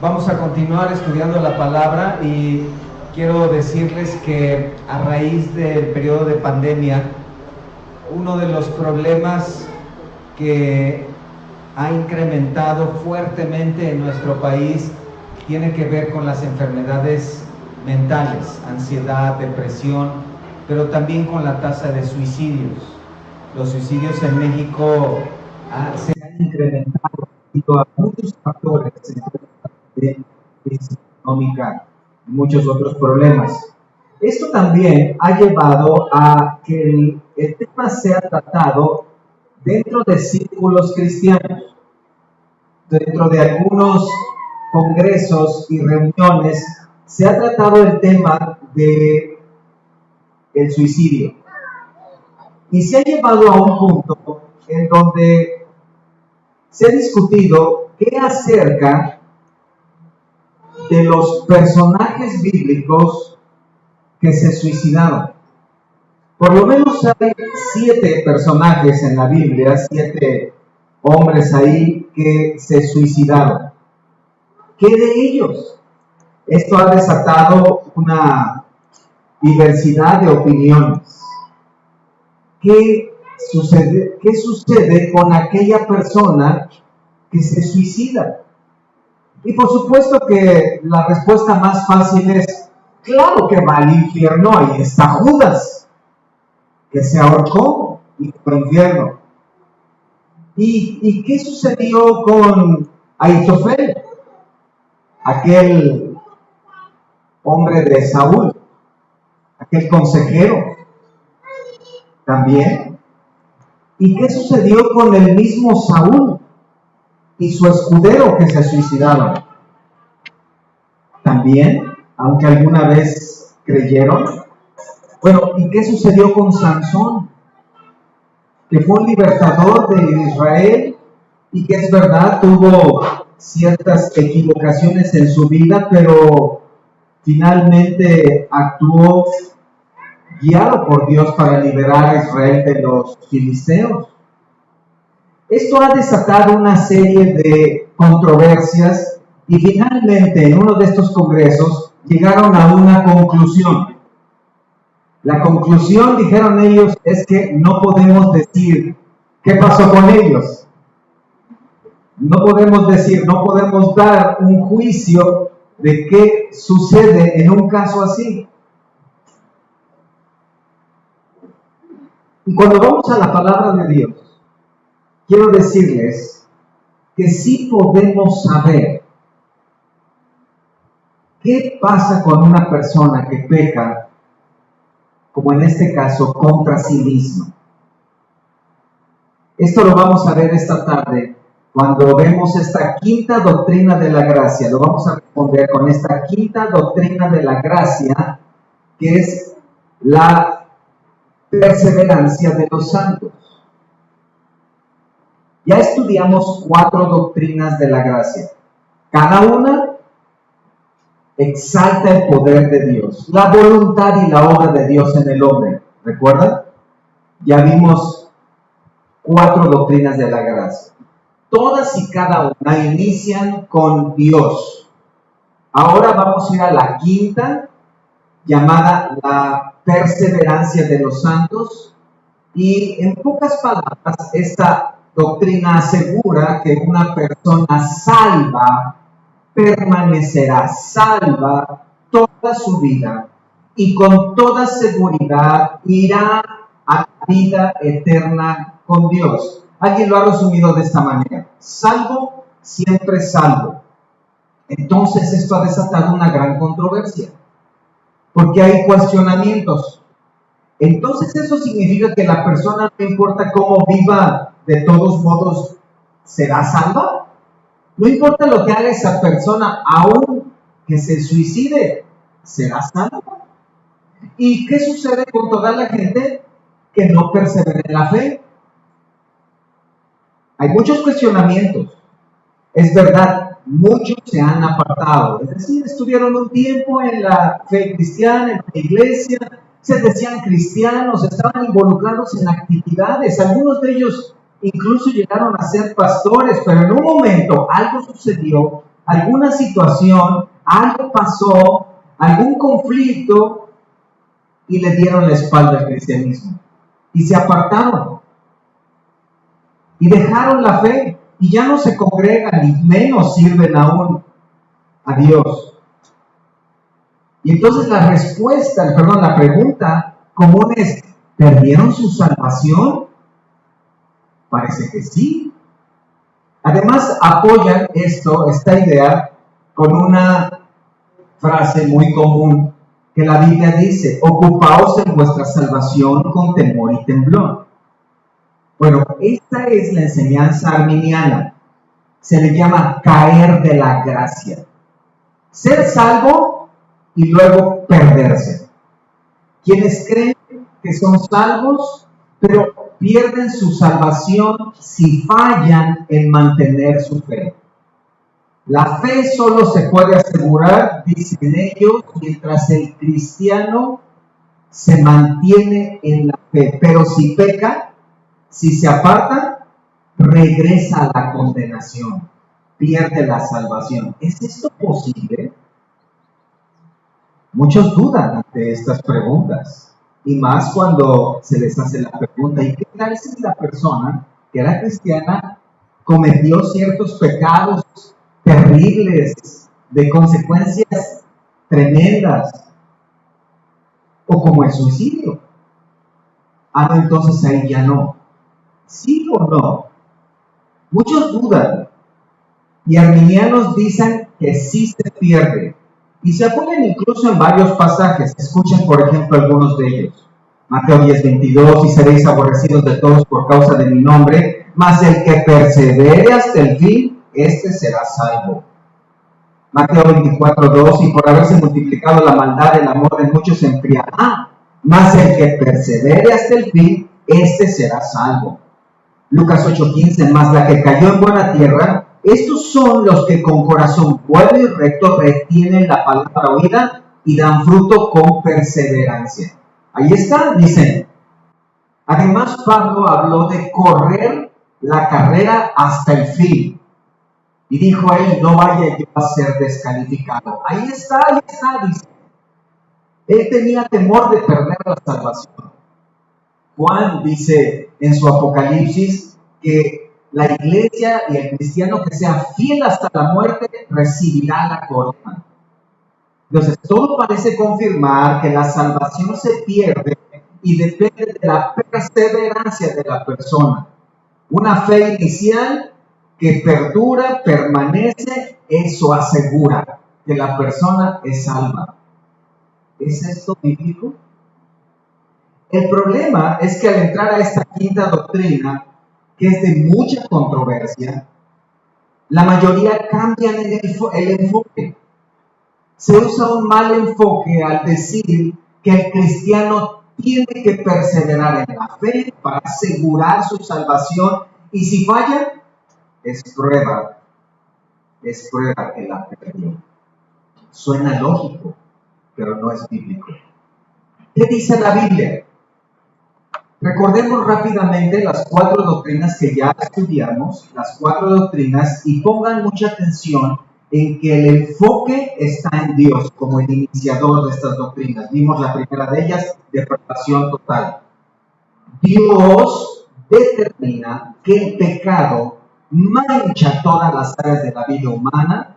Vamos a continuar estudiando la palabra y quiero decirles que a raíz del periodo de pandemia, uno de los problemas que ha incrementado fuertemente en nuestro país tiene que ver con las enfermedades mentales, ansiedad, depresión, pero también con la tasa de suicidios. Los suicidios en México se han incrementado debido a muchos factores, de crisis económica y muchos otros problemas. Esto también ha llevado a que el tema sea tratado dentro de círculos cristianos, dentro de algunos congresos y reuniones se ha tratado el tema de el suicidio y se ha llevado a un punto en donde se ha discutido qué acerca de los personajes bíblicos que se suicidaron. Por lo menos hay 7 personajes en la Biblia, 7 hombres ahí que se suicidaron. ¿Qué de ellos? Esto ha desatado una diversidad de opiniones. ¿Qué sucede con aquella persona que se suicida? Y por supuesto que la respuesta más fácil es, claro que va al infierno, ahí está Judas, que se ahorcó y fue al infierno. ¿Y qué sucedió con Ahitofel, aquel hombre de Saúl, aquel consejero? También. ¿Y qué sucedió con el mismo Saúl y su escudero que se suicidaron? También, aunque alguna vez creyeron. Bueno, ¿y qué sucedió con Sansón? Que fue un libertador de Israel y que es verdad, tuvo ciertas equivocaciones en su vida, pero finalmente actuó guiado por Dios para liberar a Israel de los filisteos. Esto ha desatado una serie de controversias y finalmente en uno de estos congresos llegaron a una conclusión. La conclusión, dijeron ellos, es que no podemos decir qué pasó con ellos. No podemos decir, no podemos dar un juicio de qué sucede en un caso así. Y cuando vamos a la palabra de Dios, quiero decirles que sí podemos saber qué pasa con una persona que peca, como en este caso, contra sí mismo. Esto lo vamos a ver esta tarde cuando vemos esta quinta doctrina de la gracia. Lo vamos a responder con esta quinta doctrina de la gracia, que es la perseverancia de los santos. Ya estudiamos 4 doctrinas de la gracia. Cada una exalta el poder de Dios, la voluntad y la obra de Dios en el hombre. ¿Recuerdan? Ya vimos 4 doctrinas de la gracia. Todas y cada una inician con Dios. Ahora vamos a ir a la quinta, llamada la perseverancia de los santos. Y en pocas palabras, esta doctrina asegura que una persona salva permanecerá salva toda su vida y con toda seguridad irá a la vida eterna con Dios. Alguien lo ha resumido de esta manera: salvo, siempre salvo. Entonces esto ha desatado una gran controversia, porque hay cuestionamientos. Entonces eso significa que la persona, no importa cómo viva, de todos modos será salva. No importa lo que haga esa persona, aún que se suicide, será salva. ¿Y qué sucede con toda la gente que no persevera en la fe? Hay muchos cuestionamientos. Es verdad, muchos se han apartado. Es decir, estuvieron un tiempo en la fe cristiana, en la iglesia, se decían cristianos, estaban involucrados en actividades. Algunos de ellos incluso llegaron a ser pastores, pero en un momento algo sucedió, alguna situación, algo pasó, algún conflicto y le dieron la espalda al cristianismo y se apartaron y dejaron la fe y ya no se congregan ni menos sirven aún a Dios. Y entonces la pregunta común es, ¿perdieron su salvación? Parece que sí. Además, apoyan esta idea, con una frase muy común que la Biblia dice: ocupaos en vuestra salvación con temor y temblor. Bueno, esta es la enseñanza arminiana. Se le llama caer de la gracia. Ser salvo y luego perderse. Quienes creen que son salvos, pero pierden su salvación si fallan en mantener su fe. La fe solo se puede asegurar, dicen ellos, mientras el cristiano se mantiene en la fe. Pero si peca, si se aparta, regresa a la condenación, pierde la salvación. ¿Es esto posible? Muchos dudan ante estas preguntas, y más cuando se les hace la pregunta: ¿y qué tal si la persona que era cristiana cometió ciertos pecados terribles, de consecuencias tremendas, o como el suicidio? No, entonces ahí ya no. ¿Sí o no? Muchos dudan, y arminianos dicen que sí se pierde, y se apoyan incluso en varios pasajes. Escuchen, por ejemplo, algunos de ellos. Mateo 10:22: y seréis aborrecidos de todos por causa de mi nombre, mas el que persevere hasta el fin, este será salvo. Mateo 24:2: y por haberse multiplicado la maldad, el amor de muchos se enfriará, mas el que persevere hasta el fin, este será salvo. Lucas 8:15: mas la que cayó en buena tierra, estos son los que con corazón bueno y recto retienen la palabra oída y dan fruto con perseverancia. Ahí está, dicen. Además, Pablo habló de correr la carrera hasta el fin. Y dijo ahí: no vaya yo a ser descalificado. Ahí está, dice. Él tenía temor de perder la salvación. Juan dice en su Apocalipsis que la iglesia y el cristiano que sea fiel hasta la muerte recibirá la corona. Entonces, todo parece confirmar que la salvación se pierde y depende de la perseverancia de la persona. Una fe inicial que perdura, permanece, eso asegura que la persona es salva. ¿Es esto bíblico? El problema es que al entrar a esta quinta doctrina, que es de mucha controversia, la mayoría cambian el enfoque. Se usa un mal enfoque al decir que el cristiano tiene que perseverar en la fe para asegurar su salvación, y si falla, es prueba que la perdió. Suena lógico, pero no es bíblico. ¿Qué dice la Biblia? Recordemos rápidamente las 4 doctrinas que ya estudiamos, las 4 doctrinas, y pongan mucha atención en que el enfoque está en Dios como el iniciador de estas doctrinas. Vimos la primera de ellas, depravación total. Dios determina que el pecado mancha todas las áreas de la vida humana.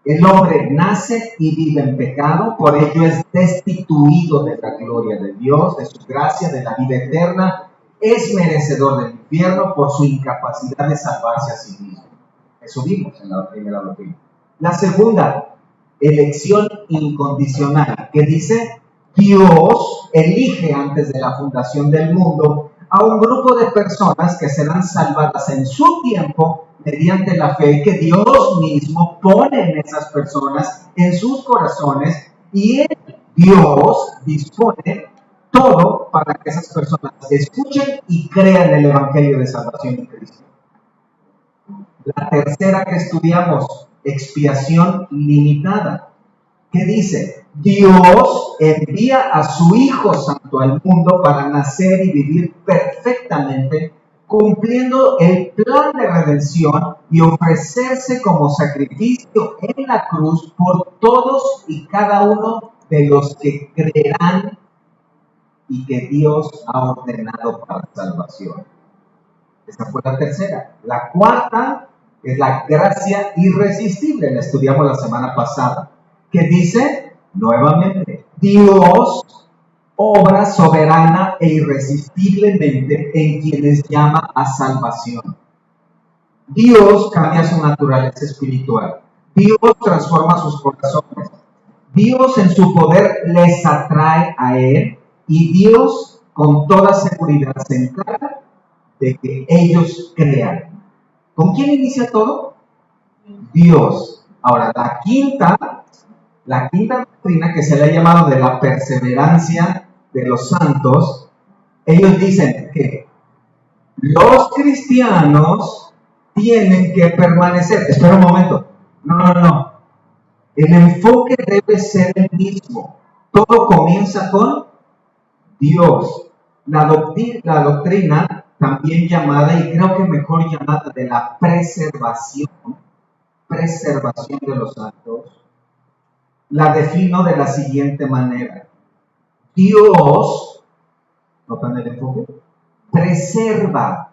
El hombre nace y vive en pecado, por ello es destituido de la gloria de Dios, de su gracia, de la vida eterna. Es merecedor del infierno por su incapacidad de salvarse a sí mismo. Eso vimos en la primera doctrina. La segunda, elección incondicional, que dice: Dios elige antes de la fundación del mundo a un grupo de personas que serán salvadas en su tiempo mediante la fe que Dios mismo pone en esas personas, en sus corazones, y Dios dispone todo para que esas personas escuchen y crean el Evangelio de salvación en Cristo. La tercera que estudiamos, expiación limitada, que dice: Dios envía a su Hijo Santo al mundo para nacer y vivir perfectamente cumpliendo el plan de redención y ofrecerse como sacrificio en la cruz por todos y cada uno de los que creerán y que Dios ha ordenado para salvación. Esa fue la tercera. La cuarta es la gracia irresistible, la estudiamos la semana pasada, que dice nuevamente, Dios obra soberana e irresistiblemente en quienes llama a salvación. Dios cambia su naturaleza espiritual. Dios transforma sus corazones. Dios en su poder les atrae a Él y Dios con toda seguridad se encarga de que ellos crean. ¿Con quién inicia todo? Dios. Ahora, la quinta doctrina que se le ha llamado de la perseverancia de los santos, ellos dicen que los cristianos tienen que permanecer. Espera un momento. No. El enfoque debe ser el mismo. Todo comienza con Dios. La doctrina, también llamada, y creo que mejor llamada, de la preservación de los santos, la defino de la siguiente manera. Dios, ¿notan el enfoque? Preserva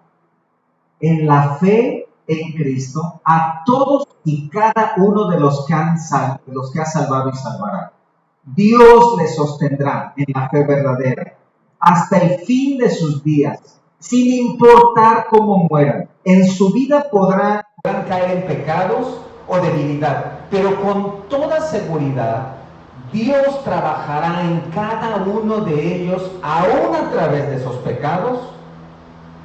en la fe en Cristo a todos y cada uno de los que ha salvado y salvará. Dios les sostendrá en la fe verdadera hasta el fin de sus días, sin importar cómo mueran. En su vida podrán caer en pecados o debilidad, pero con toda seguridad Dios trabajará en cada uno de ellos, aún a través de esos pecados,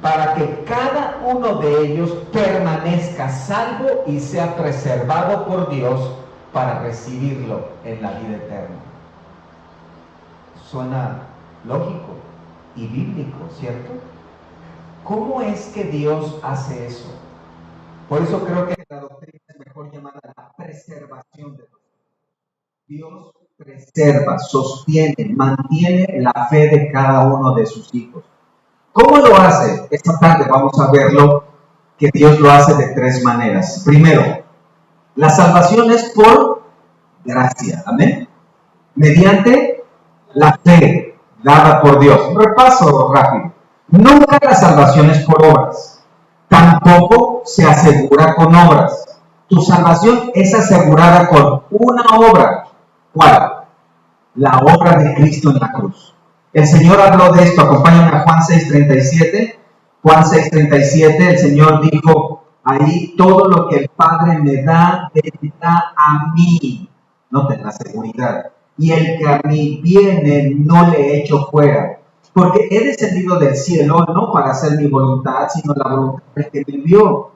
para que cada uno de ellos permanezca salvo y sea preservado por Dios para recibirlo en la vida eterna. Suena lógico y bíblico, ¿cierto? ¿Cómo es que Dios hace eso? Por eso creo que la doctrina es mejor llamada la preservación de Dios. Preserva, sostiene, mantiene la fe de cada uno de sus hijos. ¿Cómo lo hace? Esta tarde vamos a verlo, que Dios lo hace de tres maneras. Primero, la salvación es por gracia, amén, mediante la fe dada por Dios. Repaso rápido. Nunca la salvación es por obras, tampoco se asegura con obras. Tu salvación es asegurada con una obra. ¿Cuál? La obra de Cristo en la cruz. El Señor habló de esto, acompáñenme a Juan 6:37. Juan 6:37, el Señor dijo ahí, todo lo que el Padre me da, vendrá a mí. Noten la seguridad. Y el que a mí viene, no le echo fuera. Porque he descendido del cielo, no para hacer mi voluntad, sino la voluntad del que me envió.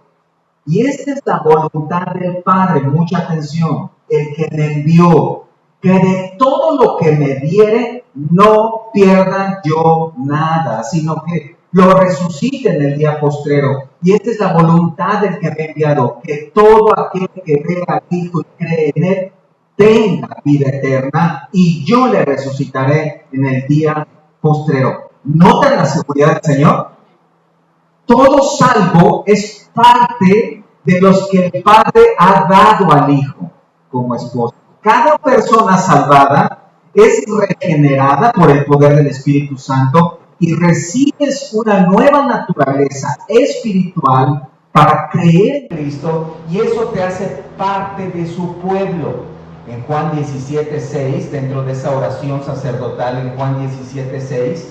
Y esta es la voluntad del Padre, mucha atención, el que me envió, que de todo lo que me diere, no pierda yo nada, sino que lo resucite en el día postrero. Y esta es la voluntad del que me ha enviado, que todo aquel que vea al Hijo y cree en Él, tenga vida eterna, y yo le resucitaré en el día postrero. ¿Notan la seguridad del Señor? Todo salvo es parte de los que el Padre ha dado al Hijo como esposo. Cada persona salvada es regenerada por el poder del Espíritu Santo y recibes una nueva naturaleza espiritual para creer en Cristo, y eso te hace parte de su pueblo. En Juan 17:6, dentro de esa oración sacerdotal, en Juan 17:6,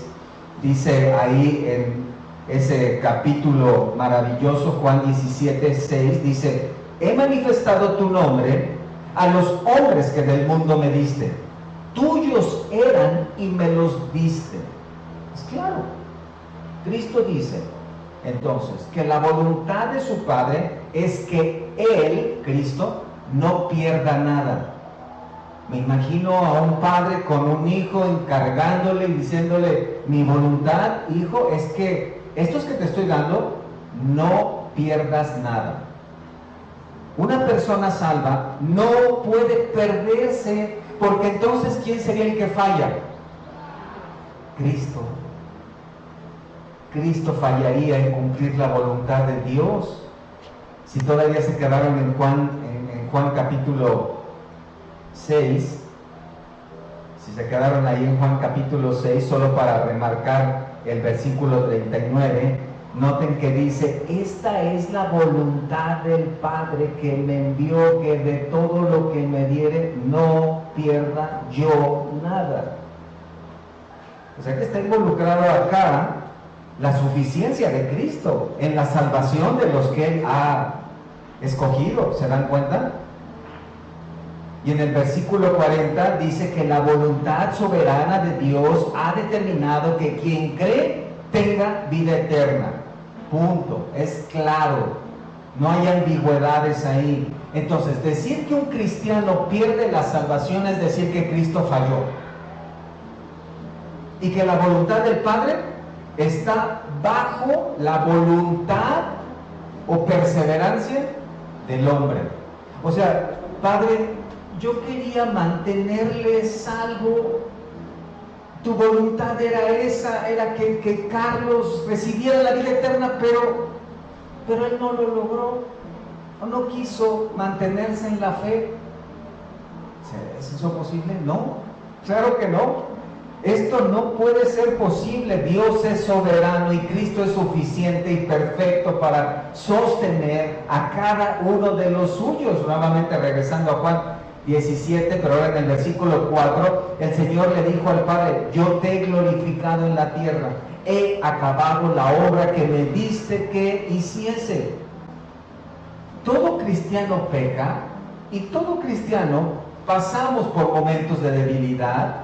dice ahí en ese capítulo maravilloso, Juan 17:6, dice: he manifestado tu nombre a los hombres que del mundo me diste. Tuyos eran y me los diste. Es claro. Cristo dice entonces que la voluntad de su Padre es que Él, Cristo, no pierda nada. Me imagino a un padre con un hijo encargándole y diciéndole: mi voluntad, hijo, es que estos que te estoy dando, no pierdas nada. Una persona salva no puede perderse, porque entonces ¿quién sería el que falla? Cristo. Cristo fallaría en cumplir la voluntad de Dios si todavía se quedaron en Juan capítulo 6? Si se quedaron ahí en Juan capítulo 6, solo para remarcar el versículo 39, noten que dice: esta es la voluntad del Padre que me envió, que de todo lo que me diere no pierda yo nada. O sea que está involucrado acá la suficiencia de Cristo en la salvación de los que Él ha escogido. ¿Se dan cuenta? Y en el versículo 40 dice que la voluntad soberana de Dios ha determinado que quien cree tenga vida eterna. Punto. Es claro. No hay ambigüedades ahí. Entonces, decir que un cristiano pierde la salvación es decir que Cristo falló. Y que la voluntad del Padre está bajo la voluntad o perseverancia del hombre. O sea, Padre, yo quería mantenerle salvo. Tu voluntad era esa, era que Carlos recibiera la vida eterna, pero él no lo logró, o no quiso mantenerse en la fe. ¿Es eso posible? No, claro que no. Esto no puede ser posible. Dios es soberano y Cristo es suficiente y perfecto para sostener a cada uno de los suyos. Nuevamente regresando a Juan 17, pero ahora en el versículo 4, el Señor le dijo al Padre: yo te he glorificado en la tierra, he acabado la obra que me diste que hiciese. Todo cristiano peca y todo cristiano pasamos por momentos de debilidad.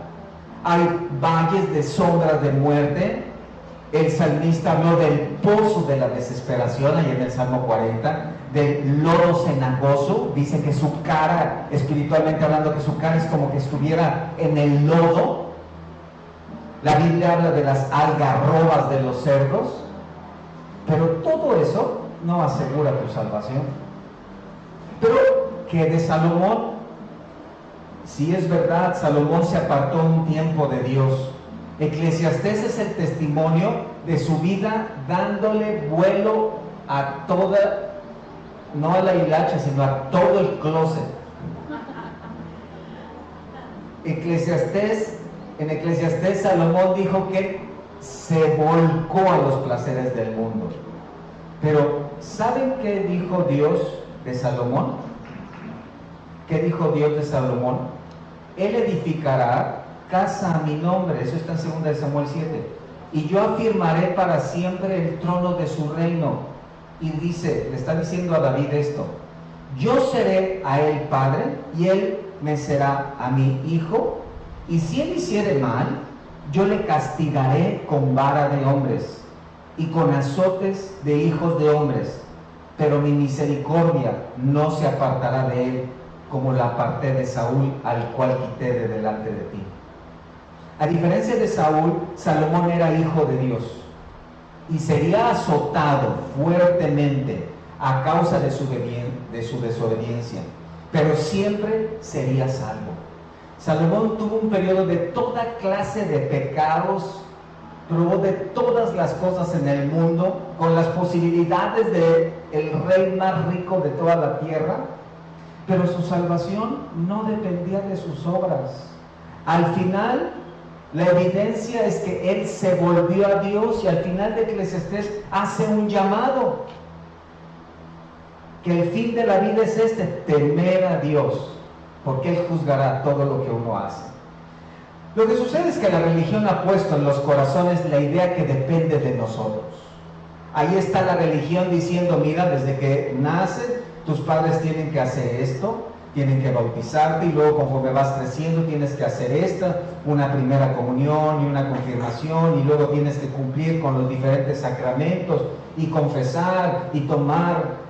Hay valles de sombras de muerte. El salmista habló del pozo de la desesperación, ahí en el Salmo 40, del lodo cenagoso. Dice que su cara, espiritualmente hablando, que su cara es como que estuviera en el lodo. La Biblia habla de las algarrobas de los cerdos. Pero todo eso no asegura tu salvación. Pero, ¿qué de Salomón? Si es verdad, Salomón se apartó un tiempo de Dios. Eclesiastés es el testimonio de su vida dándole vuelo a toda, no a la hilacha, sino a todo el closet. En Eclesiastés Salomón dijo que se volcó a los placeres del mundo. Pero, ¿saben qué dijo Dios de Salomón? ¿Qué dijo Dios de Salomón? Él edificará casa a mi nombre. Eso está en 2 Samuel 7. Y yo afirmaré para siempre el trono de su reino. Y dice, le está diciendo a David esto: yo seré a él padre y él me será a mi hijo. Y si él hiciere mal, yo le castigaré con vara de hombres y con azotes de hijos de hombres. Pero mi misericordia no se apartará de él, como la aparté de Saúl, al cual quité de delante de ti. A diferencia de Saúl, Salomón era hijo de Dios y sería azotado fuertemente a causa de su desobediencia, pero siempre sería salvo. Salomón tuvo un periodo de toda clase de pecados, probó de todas las cosas en el mundo, con las posibilidades de el rey más rico de toda la tierra, pero su salvación no dependía de sus obras. Al final, la evidencia es que él se volvió a Dios, y al final de Eclesiastés hace un llamado, que el fin de la vida es este: temer a Dios, porque Él juzgará todo lo que uno hace. Lo que sucede es que la religión ha puesto en los corazones la idea que depende de nosotros. Ahí está la religión diciendo: mira, desde que naces, tus padres tienen que hacer esto, tienen que bautizarte, y luego conforme vas creciendo tienes que hacer una primera comunión y una confirmación, y luego tienes que cumplir con los diferentes sacramentos y confesar y tomar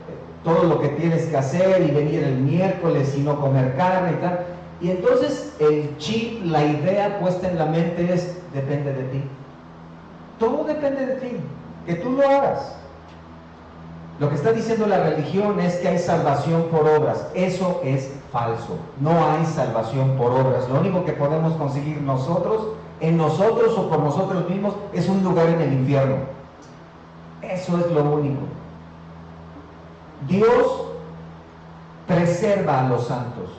todo lo que tienes que hacer y venir el miércoles y no comer carne y tal. Y entonces el chip, la idea puesta en la mente es: depende de ti. Todo depende de ti, que tú lo hagas. Lo que está diciendo la religión es que hay salvación por obras. Eso es falso. No hay salvación por obras. Lo único que podemos conseguir nosotros, en nosotros o por nosotros mismos, es un lugar en el infierno. Eso es lo único. Dios preserva a los santos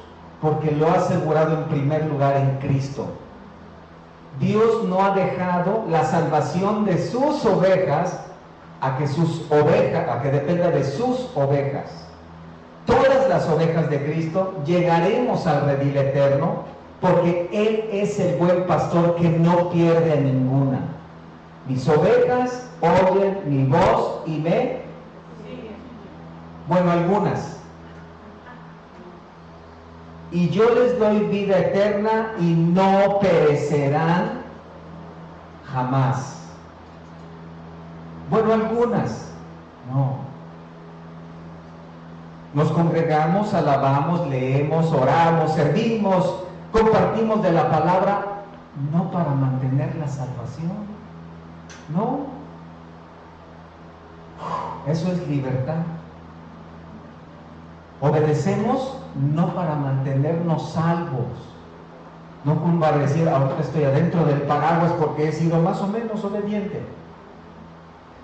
porque lo ha asegurado en primer lugar en Cristo. Dios no ha dejado la salvación de sus ovejas a que dependa de sus ovejas. Todas las ovejas de Cristo llegaremos al redil eterno porque Él es el buen pastor que no pierde a ninguna. Mis ovejas oyen mi voz y me... Bueno, algunas. Y yo les doy vida eterna y no perecerán jamás. Bueno, algunas. No. Nos congregamos, alabamos, leemos, oramos, servimos, compartimos de la palabra, no para mantener la salvación. No. Eso es libertad. Obedecemos no para mantenernos salvos, no como para decir, ahora estoy adentro del paraguas porque he sido más o menos obediente.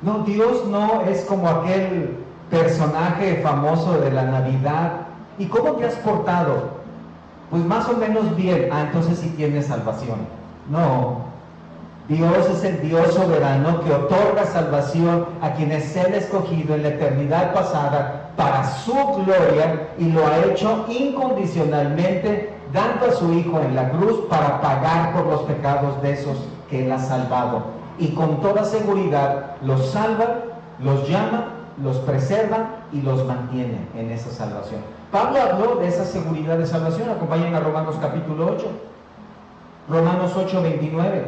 No, Dios no es como aquel personaje famoso de la Navidad. ¿Y cómo te has portado? Pues más o menos bien. Entonces sí tienes salvación. No. Dios es el Dios soberano que otorga salvación a quienes Él ha escogido en la eternidad pasada para su gloria, y lo ha hecho incondicionalmente, dando a su Hijo en la cruz para pagar por los pecados de esos que Él ha salvado. Y con toda seguridad los salva, los llama, los preserva y los mantiene en esa salvación. Pablo habló de esa seguridad de salvación. Acompañen a Romanos capítulo 8. Romanos 8:29.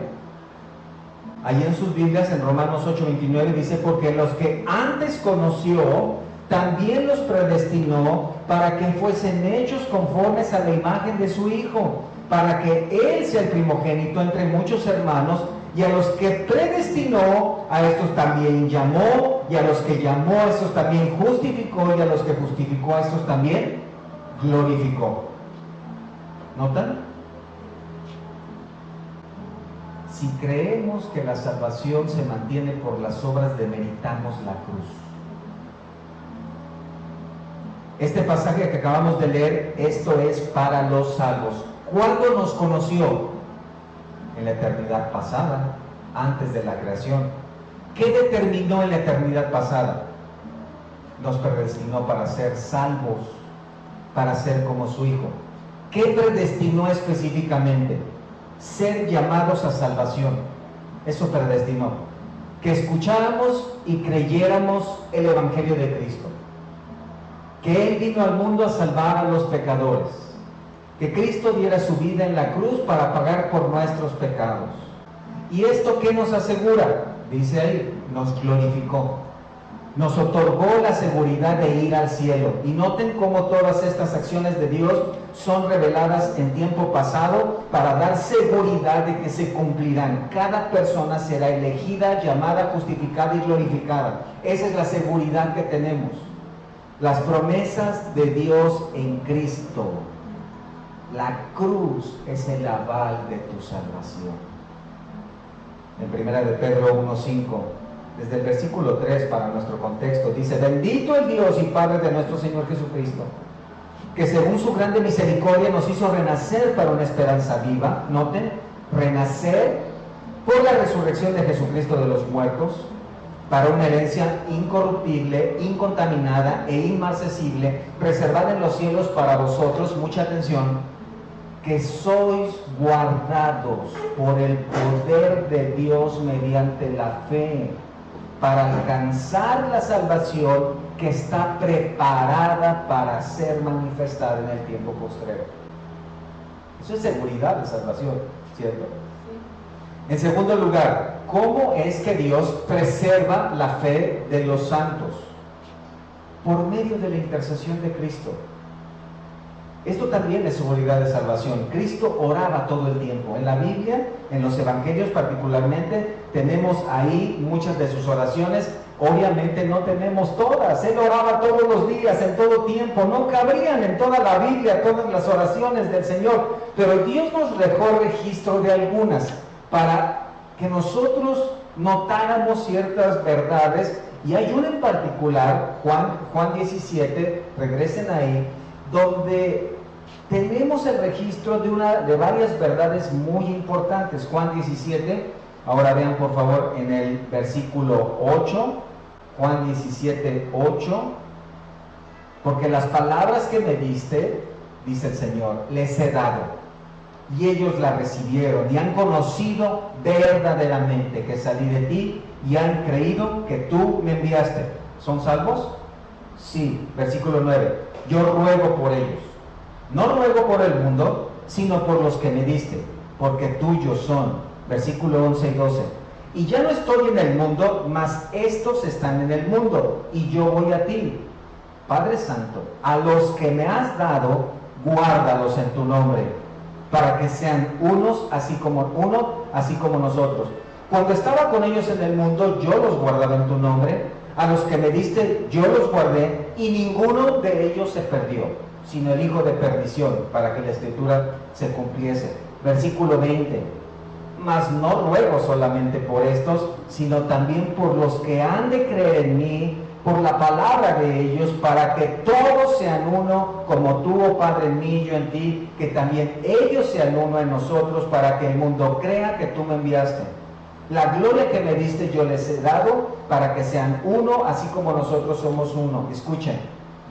Allí en sus Biblias, en Romanos 8:29, dice: porque los que antes conoció, también los predestinó para que fuesen hechos conformes a la imagen de su Hijo, para que Él sea el primogénito entre muchos hermanos. Y a los que predestinó, a estos también llamó, y a los que llamó, a estos también justificó, y a los que justificó, a estos también glorificó. ¿Notan? Si creemos que la salvación se mantiene por las obras, demeritamos la cruz. Este pasaje que acabamos de leer, esto es para los salvos. ¿Cuándo nos conoció? En la eternidad pasada, antes de la creación. ¿Qué determinó en la eternidad pasada? Nos predestinó para ser salvos, para ser como su Hijo. ¿Qué predestinó específicamente? Ser llamados a salvación. Eso predestinó. Que escucháramos y creyéramos el Evangelio de Cristo. Que Él vino al mundo a salvar a los pecadores. Que Cristo diera su vida en la cruz para pagar por nuestros pecados. ¿Y esto qué nos asegura? Dice ahí, nos glorificó. Nos otorgó la seguridad de ir al cielo. Y noten cómo todas estas acciones de Dios son reveladas en tiempo pasado para dar seguridad de que se cumplirán. Cada persona será elegida, llamada, justificada y glorificada. Esa es la seguridad que tenemos. Las promesas de Dios en Cristo. La cruz es el aval de tu salvación. En 1 de Pedro 1:5, desde el versículo 3 para nuestro contexto, dice: bendito el Dios y Padre de nuestro Señor Jesucristo, que según su grande misericordia nos hizo renacer para una esperanza viva. Noten, renacer por la resurrección de Jesucristo de los muertos, para una herencia incorruptible, incontaminada e inmarcesible, reservada en los cielos para vosotros, mucha atención, que sois guardados por el poder de Dios mediante la fe, para alcanzar la salvación que está preparada para ser manifestada en el tiempo postrero. Eso es seguridad de salvación, ¿cierto? En segundo lugar, ¿cómo es que Dios preserva la fe de los santos? Por medio de la intercesión de Cristo. Esto también es seguridad de salvación. Cristo oraba todo el tiempo. En la Biblia, en los evangelios particularmente, tenemos ahí muchas de sus oraciones. Obviamente no tenemos todas. Él oraba todos los días, en todo tiempo. No cabrían en toda la Biblia todas las oraciones del Señor. Pero Dios nos dejó registro de algunas para que nosotros notáramos ciertas verdades Y hay uno en particular, Juan 17, regresen ahí, donde tenemos el registro de varias verdades muy importantes. Juan 17, ahora vean por favor en el versículo 8, Juan 17, 8, porque las palabras que me diste, dice el Señor, les he dado, y ellos la recibieron, y han conocido verdaderamente que salí de ti, y han creído que tú me enviaste. ¿Son salvos? Sí. Versículo 9, yo ruego por ellos. No ruego por el mundo, sino por los que me diste, porque tuyos son. Versículo 11 y 12. Y ya no estoy en el mundo, mas estos están en el mundo, y yo voy a ti. Padre Santo, a los que me has dado, guárdalos en tu nombre, para que sean uno, así como nosotros. Cuando estaba con ellos en el mundo, yo los guardaba en tu nombre. A los que me diste, yo los guardé, y ninguno de ellos se perdió, sino el hijo de perdición, para que la escritura se cumpliese. Versículo 20. Mas no ruego solamente por estos, sino también por los que han de creer en mí, por la palabra de ellos, para que todos sean uno, como tú, oh Padre, en mí y yo en ti, que también ellos sean uno en nosotros, para que el mundo crea que tú me enviaste. La gloria que me diste yo les he dado, para que sean uno, así como nosotros somos uno. Escuchen,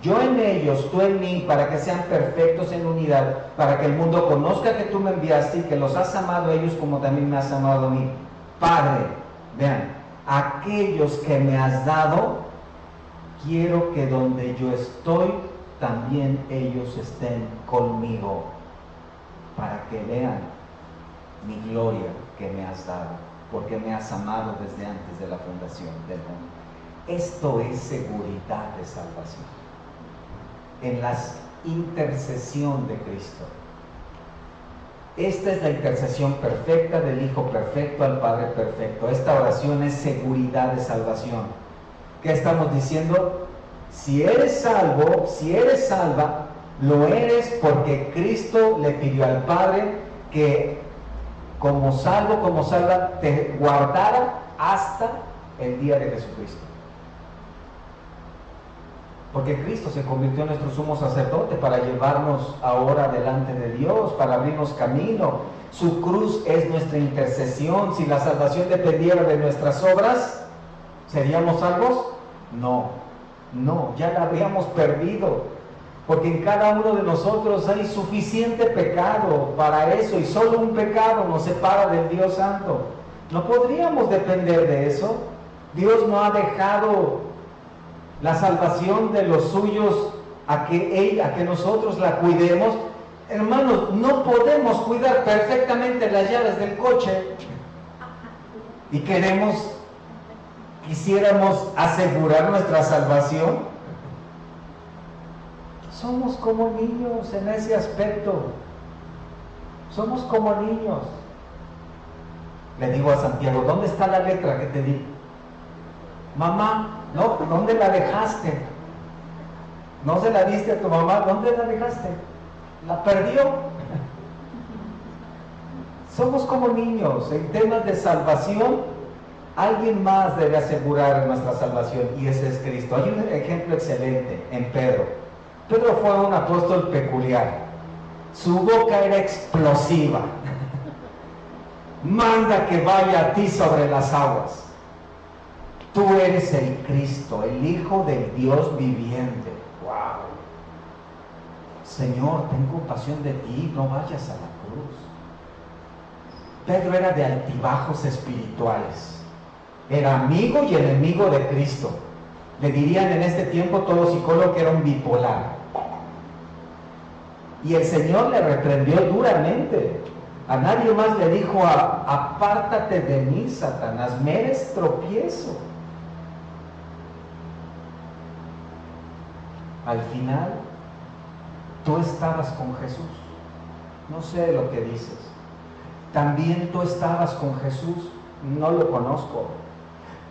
yo en ellos, tú en mí, para que sean perfectos en unidad, para que el mundo conozca que tú me enviaste y que los has amado a ellos como también me has amado a mí. Padre, vean, aquellos que me has dado, quiero que donde yo estoy, también ellos estén conmigo, para que vean mi gloria que me has dado, porque me has amado desde antes de la fundación del mundo. Esto es seguridad de salvación en la intercesión de Cristo. Esta es la intercesión perfecta del Hijo perfecto al Padre perfecto. Esta oración es seguridad de salvación. ¿Qué estamos diciendo? Si eres salvo, si eres salva, lo eres porque Cristo le pidió al Padre que como salvo, como salva, te guardara hasta el día de Jesucristo. Porque Cristo se convirtió en nuestro sumo sacerdote para llevarnos ahora delante de Dios, para abrirnos camino. Su cruz es nuestra intercesión. Si la salvación dependiera de nuestras obras, ¿seríamos salvos? No, ya la habríamos perdido, porque en cada uno de nosotros hay suficiente pecado para eso, y solo un pecado nos separa del Dios Santo. No podríamos depender de eso. Dios no ha dejado la salvación de los suyos a que nosotros la cuidemos. Hermanos, no podemos cuidar perfectamente las llaves del coche y quisiéramos asegurar nuestra salvación. Somos como niños en ese aspecto. Somos como niños. Le digo a Santiago, ¿dónde está la letra que te di? Mamá, no, ¿dónde la dejaste? ¿No se la diste a tu mamá? ¿Dónde la dejaste? La perdió. Somos como niños en temas de salvación. Alguien más debe asegurar nuestra salvación, y ese es Cristo. Hay un ejemplo excelente en Pedro. Pedro fue un apóstol peculiar. Su boca era explosiva. Manda que vaya a ti sobre las aguas. Tú eres el Cristo, el Hijo del Dios viviente. ¡Wow! Señor, ten compasión de ti, no vayas a la cruz. Pedro era de altibajos espirituales. Era amigo y enemigo de Cristo. Le dirían en este tiempo todo psicólogo que era un bipolar. Y el Señor le reprendió duramente. A nadie más le dijo, apártate de mí, Satanás, me eres tropiezo. Al final, tú estabas con Jesús. No sé lo que dices. También tú estabas con Jesús. No lo conozco.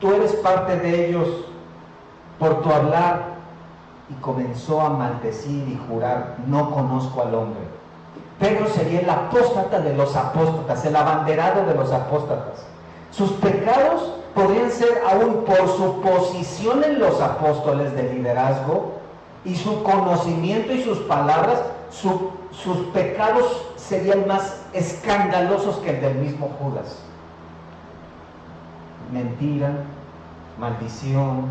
Tú eres parte de ellos por tu hablar. Y comenzó a maldecir y jurar, no conozco al hombre. Pedro sería el apóstata de los apóstatas, el abanderado de los apóstatas. Sus pecados podrían ser aún por su posición en los apóstoles de liderazgo y su conocimiento y sus palabras, sus pecados serían más escandalosos que el del mismo Judas. Mentira, maldición,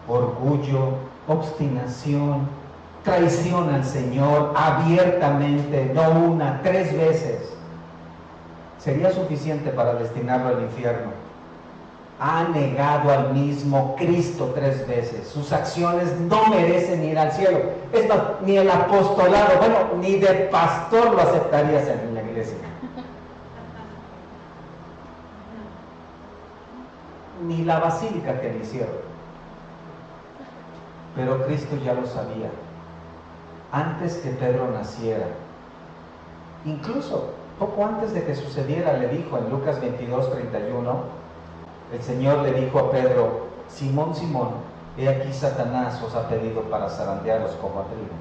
orgullo, obstinación, traición al Señor abiertamente, no una, 3 veces. Sería suficiente para destinarlo al infierno. Ha negado al mismo Cristo 3 veces. Sus acciones no merecen ir al cielo. Es más, ni el apostolado, bueno, ni de pastor lo aceptarías en la iglesia. Ni la basílica que le hicieron. Pero Cristo ya lo sabía. Antes que Pedro naciera, incluso poco antes de que sucediera, le dijo en Lucas 22:31, el Señor le dijo a Pedro: Simón, Simón, he aquí Satanás os ha pedido para zarandearos como a trigo,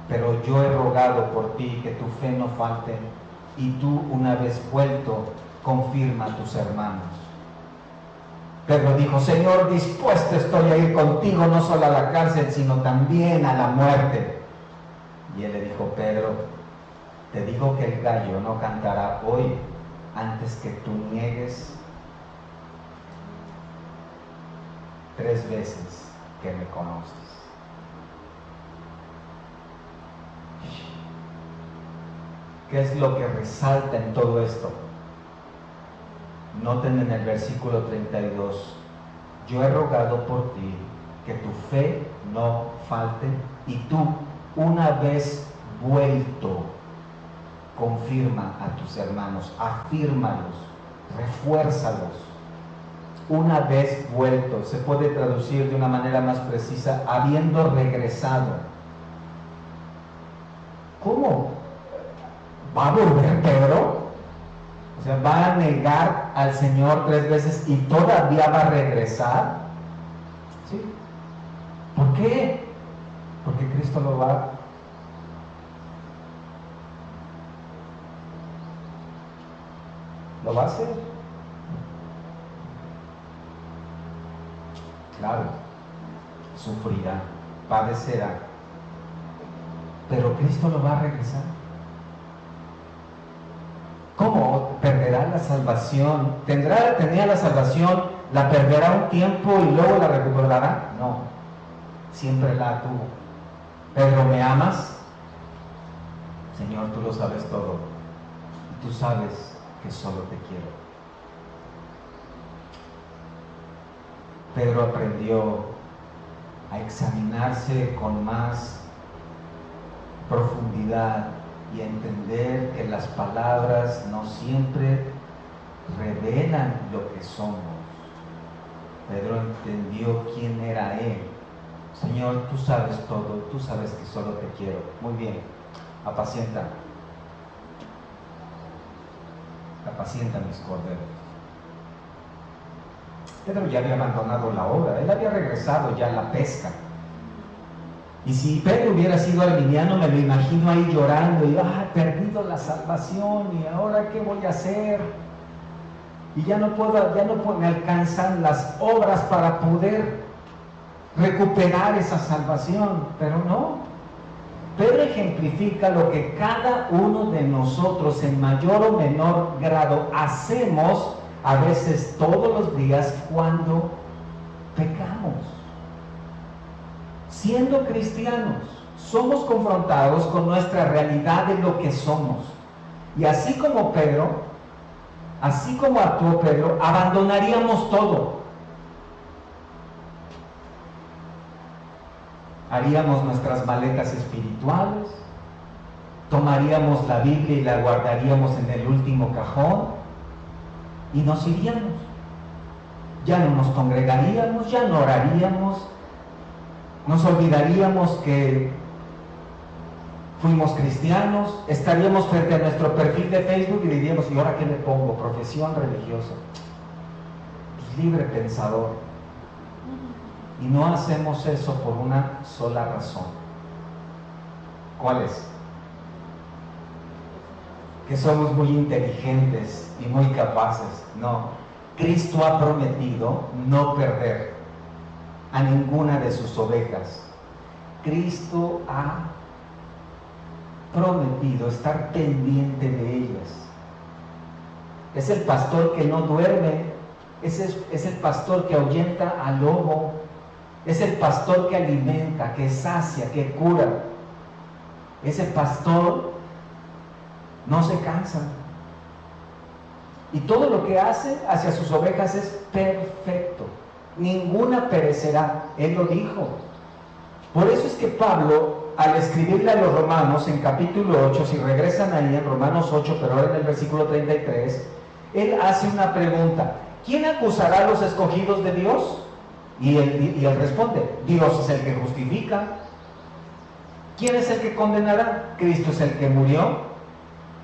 pero yo he rogado por ti que tu fe no falte, y tú, una vez vuelto, confirma a tus hermanos. Pedro dijo: Señor, dispuesto estoy a ir contigo, no solo a la cárcel, sino también a la muerte. Y él le dijo: Pedro, te digo que el gallo no cantará hoy antes que tú niegues 3 veces que me conoces. ¿Qué es lo que resalta en todo esto? Noten en el versículo 32, yo he rogado por ti que tu fe no falte, y tú, una vez vuelto, confirma a tus hermanos, afírmalos, refuérzalos. Una vez vuelto, se puede traducir de una manera más precisa, habiendo regresado. ¿Cómo? ¿Va a volver Pedro? O sea, ¿va a negar al Señor 3 veces y todavía va a regresar? ¿Sí? ¿Por qué? Porque Cristo lo va a hacer. Claro, sufrirá, padecerá, pero Cristo lo va a regresar. ¿Cómo? ¿Perderá la salvación? ¿Tenía la salvación? ¿La perderá un tiempo y luego la recuperará? No, siempre la tuvo. Pedro, ¿me amas? Señor, tú lo sabes todo, y tú sabes que solo te quiero. Pedro aprendió a examinarse con más profundidad y a entender que las palabras no siempre revelan lo que somos. Pedro entendió quién era él. Señor, tú sabes todo, tú sabes que solo te quiero. Muy bien, apacienta mis corderos. Pedro ya había abandonado la obra, él había regresado ya a la pesca. Y si Pedro hubiera sido arminiano, me lo imagino ahí llorando y he perdido la salvación, y ahora qué voy a hacer, y ya no me alcanzan las obras para poder recuperar esa salvación. Pero no, Pedro ejemplifica lo que cada uno de nosotros en mayor o menor grado hacemos a veces todos los días cuando pecamos. Siendo cristianos, somos confrontados con nuestra realidad de lo que somos. Y así como actuó Pedro, abandonaríamos todo. Haríamos nuestras maletas espirituales, tomaríamos la Biblia y la guardaríamos en el último cajón y nos iríamos. Ya no nos congregaríamos, ya no oraríamos, nos olvidaríamos que fuimos cristianos, estaríamos frente a nuestro perfil de Facebook y diríamos: ¿y ahora qué le pongo? Profesión religiosa, pues libre pensador. Y no hacemos eso por una sola razón. ¿Cuál es? Que somos muy inteligentes y muy capaces. No, Cristo ha prometido no perder a ninguna de sus ovejas. Cristo ha prometido estar pendiente de ellas. Es el pastor que no duerme, es el pastor que ahuyenta al lobo, es el pastor que alimenta, que sacia, que cura. Ese pastor no se cansa. Y todo lo que hace hacia sus ovejas es perfecto. Ninguna perecerá. Él lo dijo. Por eso es que Pablo, al escribirle a los romanos en capítulo 8, si regresan ahí en Romanos 8, pero ahora en el versículo 33, él hace una pregunta: ¿quién acusará a los escogidos de Dios? Y él responde: Dios es el que justifica. ¿Quién es el que condenará? Cristo es el que murió,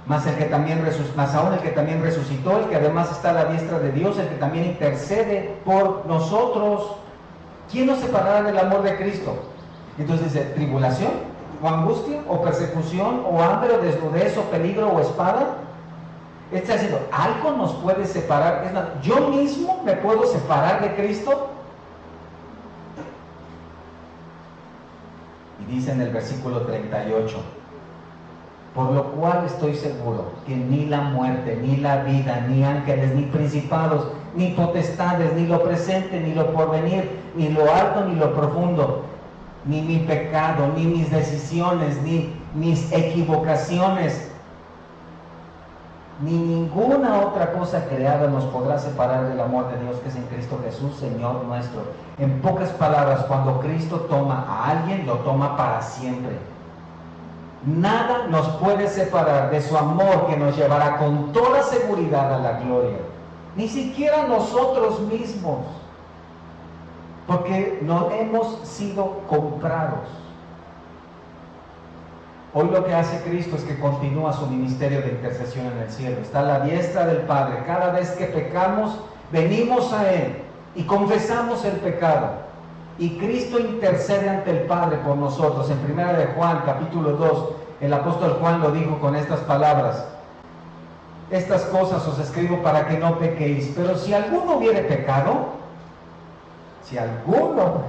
más aún el que también resucitó, el que además está a la diestra de Dios, el que también intercede por nosotros. ¿Quién nos separará del amor de Cristo? Entonces dice: tribulación, o angustia, o persecución, o hambre, o desnudez, o peligro, o espada. Está diciendo, algo nos puede separar. Es más, yo mismo me puedo separar de Cristo. Y dice en el versículo 38: por lo cual estoy seguro que ni la muerte, ni la vida, ni ángeles, ni principados, ni potestades, ni lo presente, ni lo porvenir, ni lo alto, ni lo profundo, ni mi pecado, ni mis decisiones, ni mis equivocaciones, ni ninguna otra cosa creada nos podrá separar del amor de Dios que es en Cristo Jesús, Señor nuestro. En pocas palabras, cuando Cristo toma a alguien, lo toma para siempre. Nada nos puede separar de su amor, que nos llevará con toda seguridad a la gloria. Ni siquiera nosotros mismos, porque no hemos sido comprados. Hoy lo que hace Cristo es que continúa su ministerio de intercesión en el cielo. Está a la diestra del Padre. Cada vez que pecamos, venimos a Él y confesamos el pecado. Y Cristo intercede ante el Padre por nosotros. En 1 de Juan, capítulo 2, el apóstol Juan lo dijo con estas palabras: estas cosas os escribo para que no pequéis. Pero si alguno hubiere pecado, si alguno,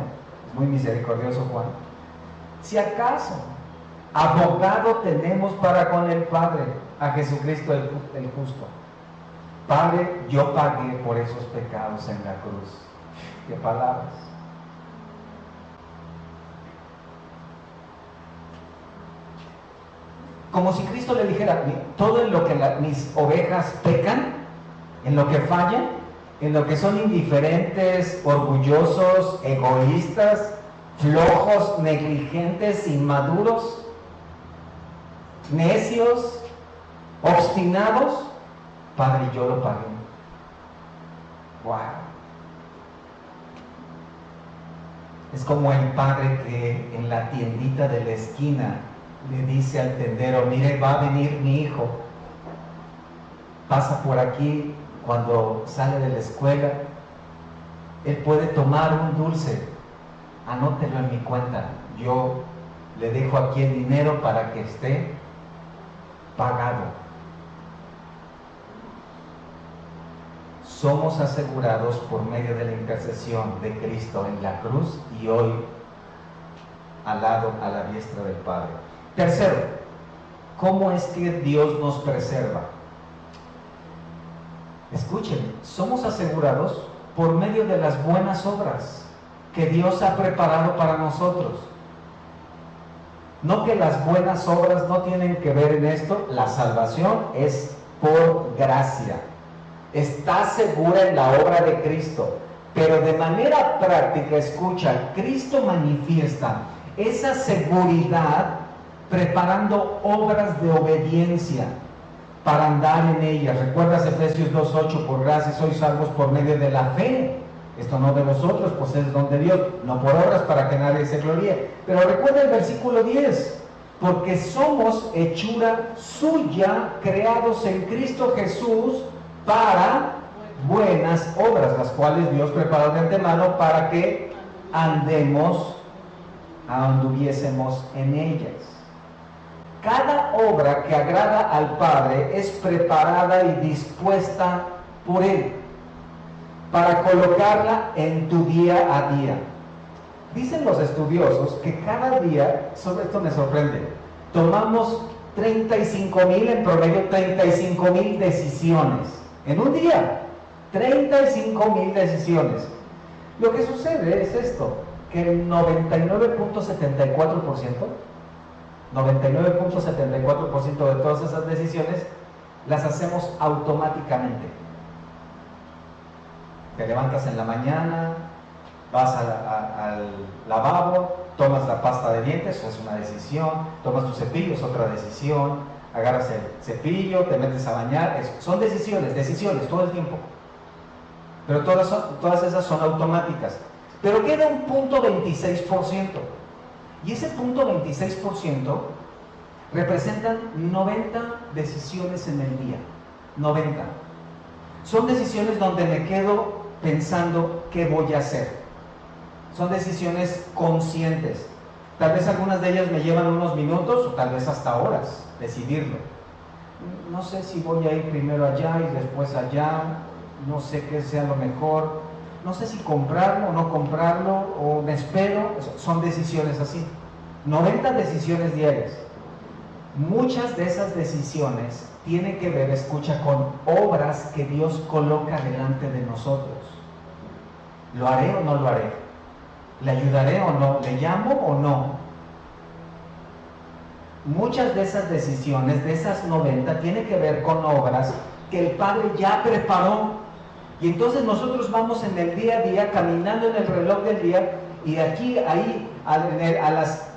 es muy misericordioso Juan, si acaso, abogado tenemos para con el Padre, a Jesucristo el justo. Padre, yo pagué por esos pecados en la cruz. ¿Qué palabras? Como si Cristo le dijera: todo en lo que mis ovejas pecan, en lo que fallan, en lo que son indiferentes, orgullosos, egoístas, flojos, negligentes, inmaduros, necios, obstinados, Padre, yo lo pagué. Wow. Es como el padre que en la tiendita de la esquina le dice al tendero: mire, va a venir mi hijo, pasa por aquí cuando sale de la escuela, él puede tomar un dulce, anótelo en mi cuenta, yo le dejo aquí el dinero para que esté pagado. Somos asegurados por medio de la intercesión de Cristo en la cruz y hoy al lado, a la diestra del Padre. Tercero, ¿cómo es que Dios nos preserva? Escuchen, somos asegurados por medio de las buenas obras que Dios ha preparado para nosotros. No que las buenas obras no tienen que ver en esto, la salvación es por gracia. Está segura en la obra de Cristo, pero de manera práctica, escucha, Cristo manifiesta esa seguridad preparando obras de obediencia para andar en ellas. ¿Recuerdas Efesios 2:8? Por gracia sois salvos por medio de la fe. Esto no de vosotros, pues es don de Dios, no por obras para que nadie se gloríe. Pero recuerda el versículo 10, porque somos hechura suya, creados en Cristo Jesús para buenas obras, las cuales Dios preparó de antemano para que anduviésemos en ellas. Cada obra que agrada al Padre es preparada y dispuesta por Él. para colocarla en tu día a día. Dicen los estudiosos que cada día, sobre esto me sorprende, tomamos 35,000 en promedio, 35,000 decisiones en un día. 35,000 decisiones. Lo que sucede es esto, que el 99.74% de todas esas decisiones las hacemos automáticamente. Te levantas en la mañana, vas al lavabo, tomas la pasta de dientes, es una decisión, tomas tu cepillo, es otra decisión, agarras el cepillo, te metes a bañar, son decisiones todo el tiempo. Pero todas esas son automáticas. Pero queda un punto 26%. Y ese punto 26% representan 90 decisiones en el día. 90. Son decisiones donde me quedo pensando qué voy a hacer. Son decisiones conscientes. Tal vez algunas de ellas me llevan unos minutos o tal vez hasta horas decidirlo. No sé si voy a ir primero allá y después allá. No sé qué sea lo mejor, no sé si comprarlo o no comprarlo, o me espero. Son decisiones así, 90 decisiones diarias. Muchas de esas decisiones tienen que ver, escucha, con obras que Dios coloca delante de nosotros. ¿Lo haré o no lo haré? ¿Le ayudaré o no? ¿Le llamo o no? Muchas de esas decisiones, de esas 90, tienen que ver con obras que el Padre ya preparó. Y entonces nosotros vamos en el día a día, caminando en el reloj del día, y ahí, a las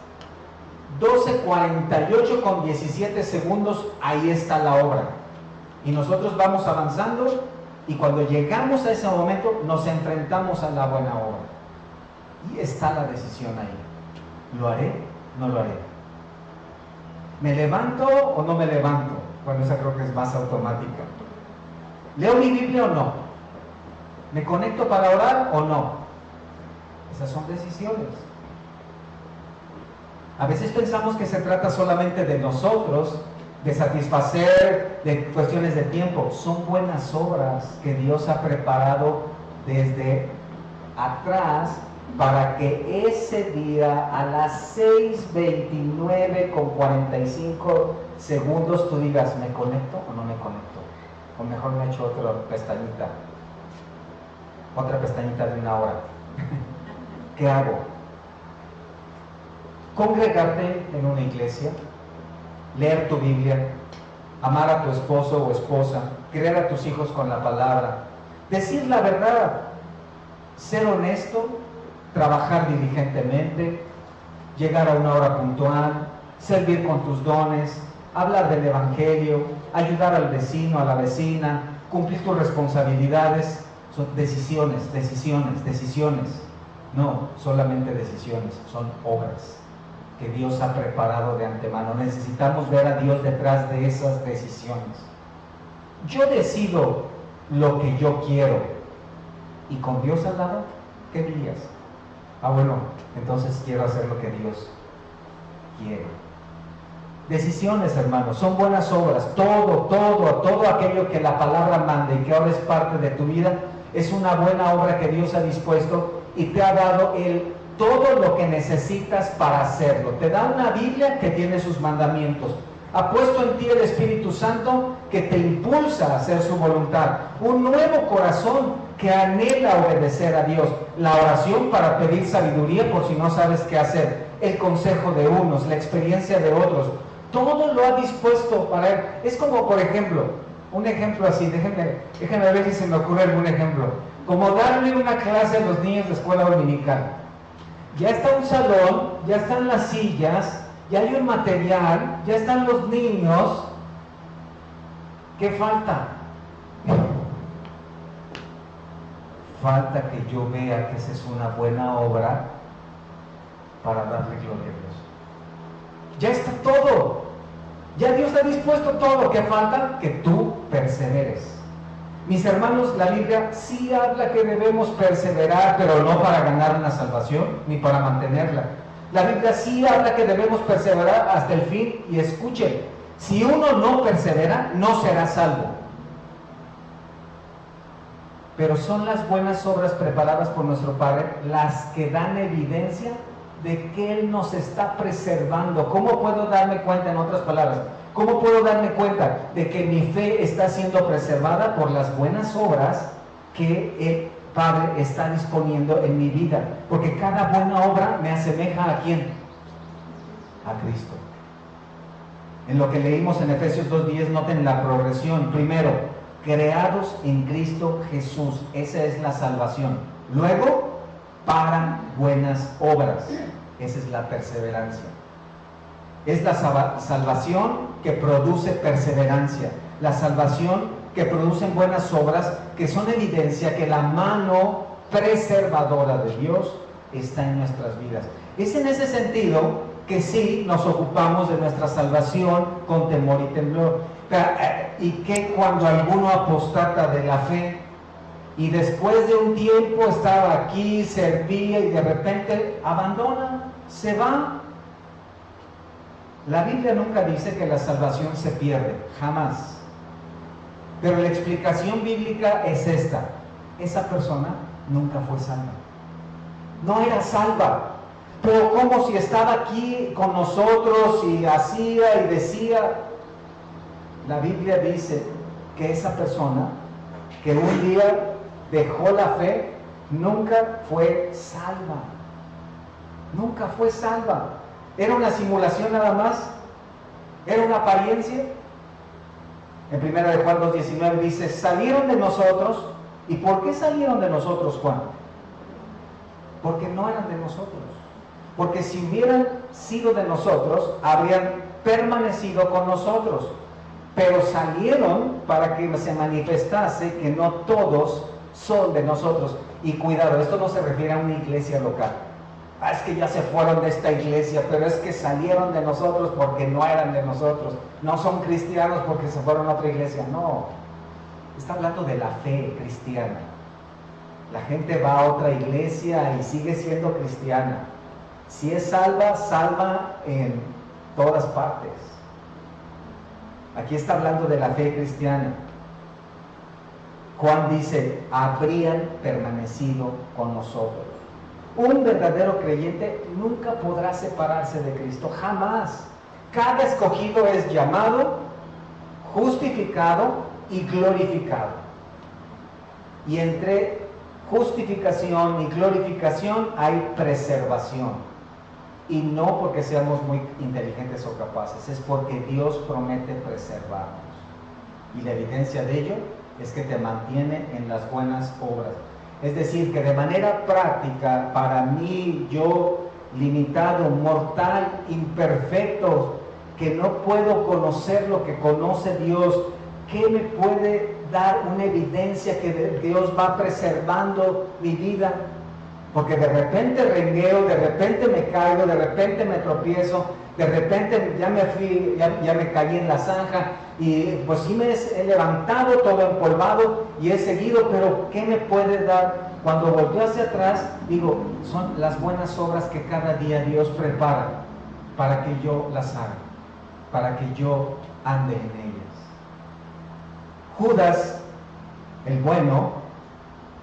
12:48 con 17 segundos, ahí está la obra. Y nosotros vamos avanzando, y cuando llegamos a ese momento, nos enfrentamos a la buena obra. Y está la decisión ahí. ¿Lo haré? ¿No lo haré? ¿Me levanto o no me levanto? Bueno, esa creo que es más automática. ¿Leo mi Biblia o no? ¿Me conecto para orar o no? Esas son decisiones. A veces pensamos que se trata solamente de nosotros, de satisfacer, de cuestiones de tiempo. Son buenas obras que Dios ha preparado desde atrás para que ese día a las 6:29 con 45 segundos tú digas, ¿me conecto o no me conecto? O mejor me echo otra pestañita de una hora. ¿Qué hago? Congregarte en una iglesia, leer tu Biblia, amar a tu esposo o esposa, criar a tus hijos con la palabra, decir la verdad, ser honesto, trabajar diligentemente, llegar a una hora puntual, servir con tus dones, hablar del Evangelio, ayudar al vecino, a la vecina, cumplir tus responsabilidades. Son decisiones. No, solamente decisiones, son obras que Dios ha preparado de antemano. Necesitamos ver a Dios detrás de esas decisiones. Yo decido lo que yo quiero, y con Dios al lado, ¿qué dirías? Bueno, entonces quiero hacer lo que Dios quiere. Decisiones, hermanos, son buenas obras. Todo aquello que la palabra manda y que ahora es parte de tu vida, es una buena obra que Dios ha dispuesto y te ha dado todo lo que necesitas para hacerlo. Te da una Biblia que tiene sus mandamientos. Ha puesto en ti el Espíritu Santo que te impulsa a hacer su voluntad. Un nuevo corazón que anhela obedecer a Dios. La oración para pedir sabiduría por si no sabes qué hacer. El consejo de unos, la experiencia de otros. Todo lo ha dispuesto para él. Es como, por ejemplo, un ejemplo así, déjenme ver si se me ocurre algún ejemplo. Como darle una clase a los niños de escuela dominical. Ya está un salón, ya están las sillas, ya hay un material, ya están los niños. ¿Qué falta? Falta que yo vea que esa es una buena obra para darle gloria a Dios. Ya está todo. Ya Dios ha dispuesto todo. Lo que falta, que tú perseveres. Mis hermanos, la Biblia sí habla que debemos perseverar, pero no para ganar una salvación, ni para mantenerla. La Biblia sí habla que debemos perseverar hasta el fin, y escuchen, si uno no persevera, no será salvo. pero son las buenas obras preparadas por nuestro Padre las que dan evidencia de que Él nos está preservando. ¿Cómo puedo darme cuenta, en otras palabras? ¿Cómo puedo darme cuenta de que mi fe está siendo preservada? Por las buenas obras que el Padre está disponiendo en mi vida. Porque cada buena obra me asemeja ¿a quién? A Cristo. En lo que leímos en Efesios 2:10, noten la progresión. Primero, creados en Cristo Jesús. Esa es la salvación. Luego, para buenas obras. Esa es la perseverancia. Es la salvación que produce perseverancia. La salvación que produce buenas obras, que son evidencia que la mano preservadora de Dios está en nuestras vidas. Es en ese sentido que sí nos ocupamos de nuestra salvación con temor y temblor. Y que cuando alguno apostata de la fe y después de un tiempo estaba aquí, servía y de repente abandona, se va. La Biblia nunca dice que la salvación se pierde, jamás. Pero la explicación bíblica es esta: esa persona nunca fue salva. No era salva, pero como si estaba aquí con nosotros y hacía y decía. La Biblia dice que esa persona que un día dejó la fe, nunca fue salva. Nunca fue salva. ¿Era una simulación nada más? ¿Era una apariencia? En 1 de Juan 2:19 dice, salieron de nosotros. ¿Y por qué salieron de nosotros, Juan? Porque no eran de nosotros. Porque si hubieran sido de nosotros, habrían permanecido con nosotros. Pero salieron para que se manifestase que no todos son de nosotros. Y cuidado, esto no se refiere a una iglesia local. Es que ya se fueron de esta iglesia, pero es que salieron de nosotros porque no eran de nosotros. No son cristianos porque se fueron a otra iglesia. No, está hablando de la fe cristiana. La gente va a otra iglesia y sigue siendo cristiana. Si es salva, salva en todas partes. Aquí está hablando de la fe cristiana. Juan dice, habrían permanecido con nosotros. Un verdadero creyente nunca podrá separarse de Cristo, jamás. Cada escogido es llamado, justificado y glorificado. Y entre justificación y glorificación hay preservación. Y no porque seamos muy inteligentes o capaces, es porque Dios promete preservarnos. Y la evidencia de ello es que te mantiene en las buenas obras. Es decir, que de manera práctica, para mí, yo, limitado, mortal, imperfecto, que no puedo conocer lo que conoce Dios, ¿qué me puede dar una evidencia que Dios va preservando mi vida? Porque de repente rengueo, de repente me caigo, de repente me tropiezo, de repente ya me caí en la zanja y pues sí me he levantado todo empolvado y he seguido, pero ¿qué me puede dar? Cuando volteo hacia atrás, digo, son las buenas obras que cada día Dios prepara para que yo las haga, para que yo ande en ellas. Judas, el bueno,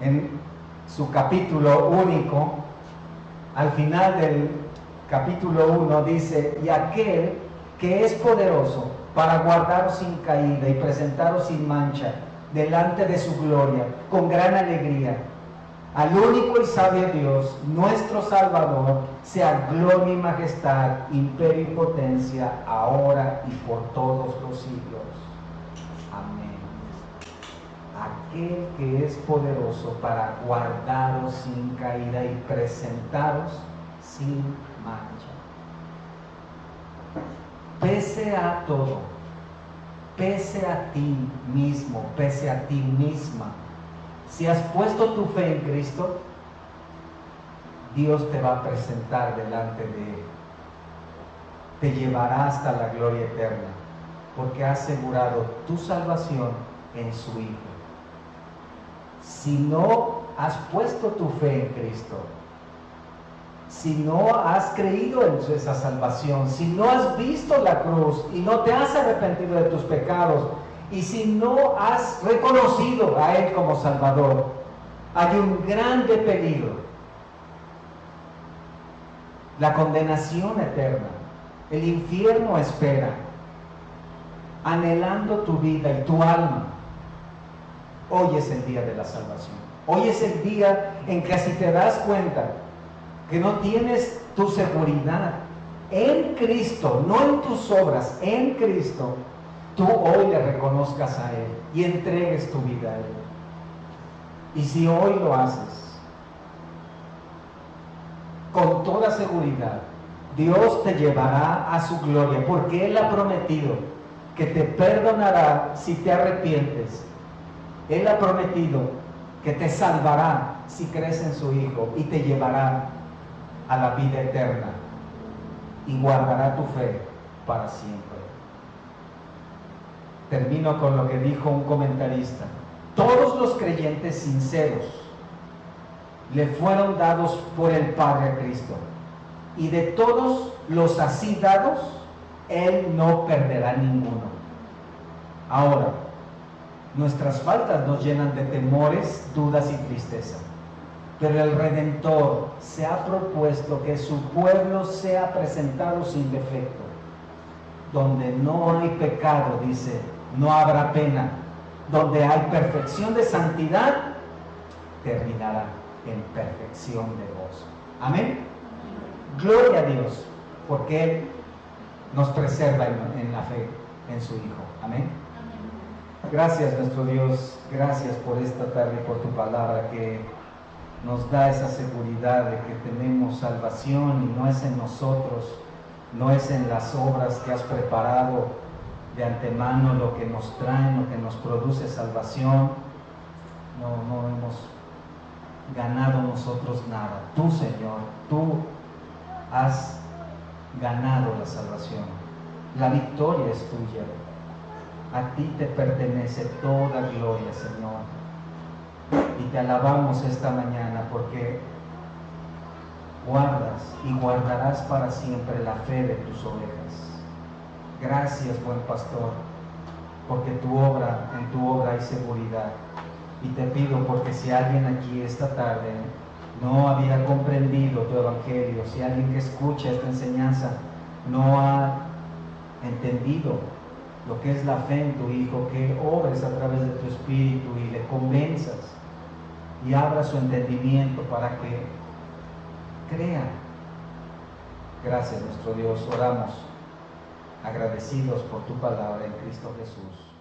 en su capítulo único, al final del capítulo 1 dice, y aquel que es poderoso para guardaros sin caída y presentaros sin mancha delante de su gloria, con gran alegría, al único y sabio Dios, nuestro Salvador, sea gloria y majestad, imperio y potencia, ahora y por todos los siglos. Amén. Aquel que es poderoso para guardaros sin caída y presentaros sin mancha. Pese a todo, pese a ti mismo, pese a ti misma, si has puesto tu fe en Cristo, Dios te va a presentar delante de Él. Te llevará hasta la gloria eterna, porque ha asegurado tu salvación en su Hijo. Si no has puesto tu fe en Cristo, si no has creído en esa salvación, si no has visto la cruz y no te has arrepentido de tus pecados, y si no has reconocido a Él como Salvador, Hay un grande peligro: la condenación eterna. El infierno espera, anhelando tu vida y tu alma. Hoy es el día de la salvación. Hoy es el día en que, si te das cuenta que no tienes tu seguridad en Cristo, no en tus obras, en Cristo, tú hoy le reconozcas a Él y entregues tu vida a Él. Y si hoy lo haces, con toda seguridad, Dios te llevará a su gloria, porque Él ha prometido que te perdonará si te arrepientes. Él ha prometido que te salvará si crees en su Hijo y te llevará a la vida eterna y guardará tu fe para siempre. Termino con lo que dijo un comentarista: todos los creyentes sinceros le fueron dados por el Padre a Cristo, y de todos los así dados, Él no perderá ninguno. Ahora, nuestras faltas nos llenan de temores, dudas y tristeza, pero el Redentor se ha propuesto que su pueblo sea presentado sin defecto. Donde no hay pecado, dice, no habrá pena. Donde hay perfección de santidad, terminará en perfección de gozo. Amén. Gloria a Dios, porque Él nos preserva en la fe en su Hijo. Amén. Gracias, nuestro Dios, gracias por esta tarde y por tu palabra que nos da esa seguridad de que tenemos salvación, y no es en nosotros, no es en las obras que has preparado de antemano lo que nos traen, lo que nos produce salvación. No hemos ganado nosotros nada. Tú, Señor, tú has ganado la salvación. La victoria es tuya. A ti te pertenece toda gloria, Señor. Y te alabamos esta mañana porque guardas y guardarás para siempre la fe de tus ovejas. Gracias, buen pastor, porque en tu obra hay seguridad. Y te pido, porque si alguien aquí esta tarde no había comprendido tu evangelio, si alguien que escucha esta enseñanza no ha entendido lo que es la fe en tu Hijo, que obres a través de tu Espíritu y le convenzas y abra su entendimiento para que crea. Gracias, nuestro Dios. Oramos agradecidos por tu palabra en Cristo Jesús.